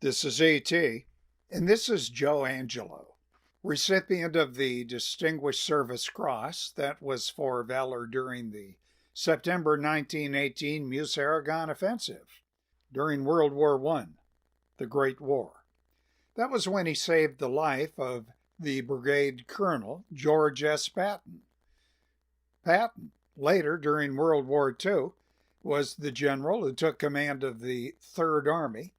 This is AT, and this is Joe Angelo, recipient of the Distinguished Service Cross that was for valor during the September 1918 Meuse-Argonne Offensive during World War I, the Great War. That was when he saved the life of the brigade colonel, George S. Patton. Patton, later during World War II, was the general who took command of the Third Army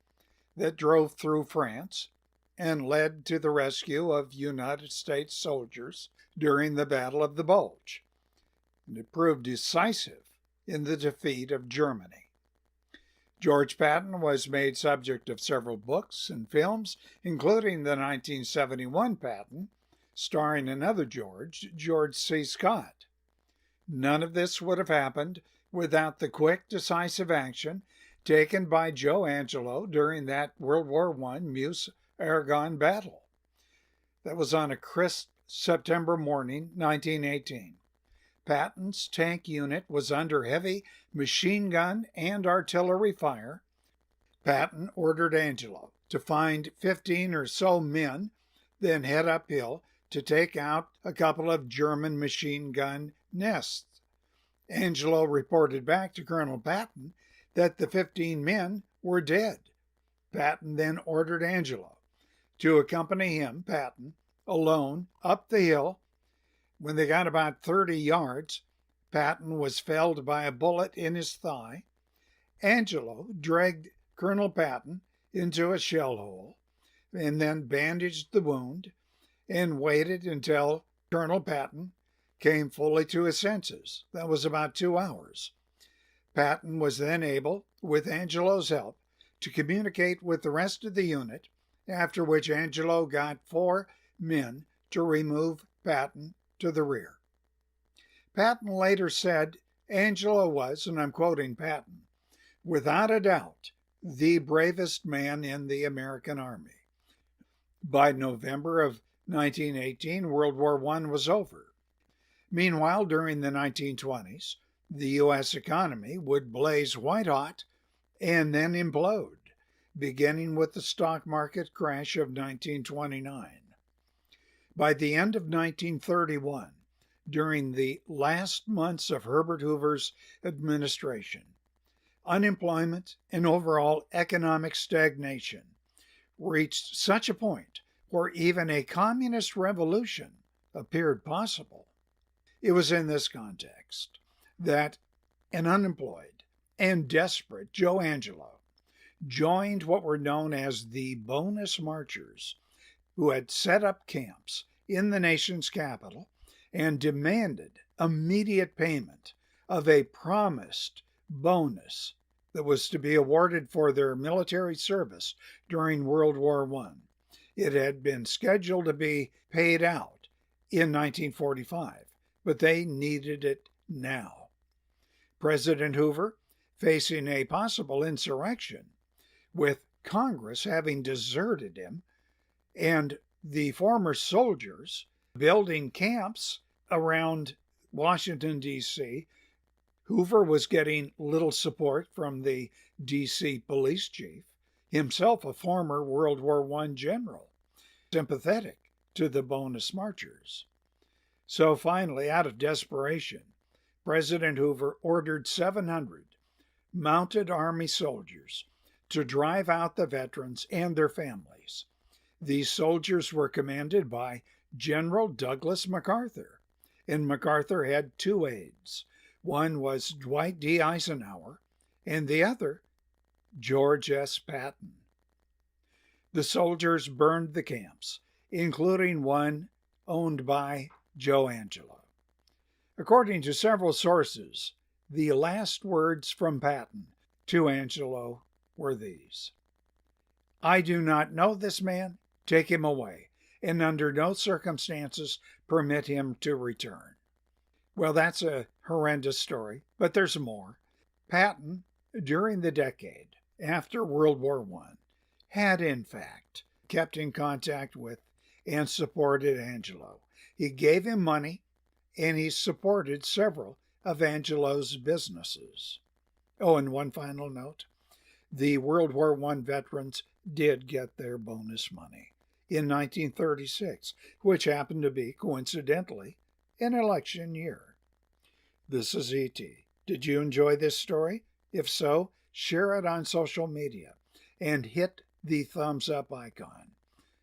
that drove through France and led to the rescue of United States soldiers during the Battle of the Bulge. And it proved decisive in the defeat of Germany. George Patton was made subject of several books and films, including the 1971 Patton, starring another George C. Scott. None of this would have happened without the quick, decisive action taken by Joe Angelo during that World War I Meuse-Argonne battle. That was on a crisp September morning, 1918. Patton's tank unit was under heavy machine gun and artillery fire. Patton ordered Angelo to find 15 or so men, then head uphill to take out a couple of German machine gun nests. Angelo reported back to Colonel Patton that the 15 men were dead. Patton then ordered Angelo to accompany him, Patton, alone up the hill. When they got about 30 yards, Patton was felled by a bullet in his thigh. Angelo dragged Colonel Patton into a shell hole and then bandaged the wound and waited until Colonel Patton came fully to his senses. That was about 2 hours. Patton was then able, with Angelo's help, to communicate with the rest of the unit, after which Angelo got 4 men to remove Patton to the rear. Patton later said Angelo was, and I'm quoting Patton, without a doubt, the bravest man in the American Army. By November of 1918, World War I was over. Meanwhile, during the 1920s, the U.S. economy would blaze white hot and then implode, beginning with the stock market crash of 1929. By the end of 1931, during the last months of Herbert Hoover's administration, unemployment and overall economic stagnation reached such a point where even a communist revolution appeared possible. It was in this context that an unemployed and desperate Joe Angelo joined what were known as the Bonus Marchers, who had set up camps in the nation's capital and demanded immediate payment of a promised bonus that was to be awarded for their military service during World War I. It had been scheduled to be paid out in 1945, but they needed it now. President Hoover, facing a possible insurrection, with Congress having deserted him, and the former soldiers building camps around Washington, D.C., Hoover was getting little support from the D.C. police chief, himself a former World War I general, sympathetic to the Bonus Marchers. So finally, out of desperation, President Hoover ordered 700 mounted Army soldiers to drive out the veterans and their families. These soldiers were commanded by General Douglas MacArthur, and MacArthur had 2 aides. One was Dwight D. Eisenhower, and the other, George S. Patton. The soldiers burned the camps, including one owned by Joe Angelo. According to several sources, the last words from Patton to Angelo were these: "I do not know this man. Take him away, and under no circumstances permit him to return." Well, that's a horrendous story, but there's more. Patton, during the decade after World War I, had in fact kept in contact with and supported Angelo. He gave him money, and he supported several of Angelo's businesses. Oh, and one final note. The World War I veterans did get their bonus money in 1936, which happened to be, coincidentally, an election year. This is E.T. Did you enjoy this story? If so, share it on social media and hit the thumbs up icon.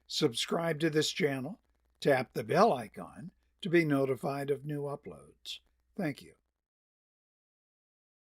Subscribe to this channel, tap the bell icon to be notified of new uploads. Thank you.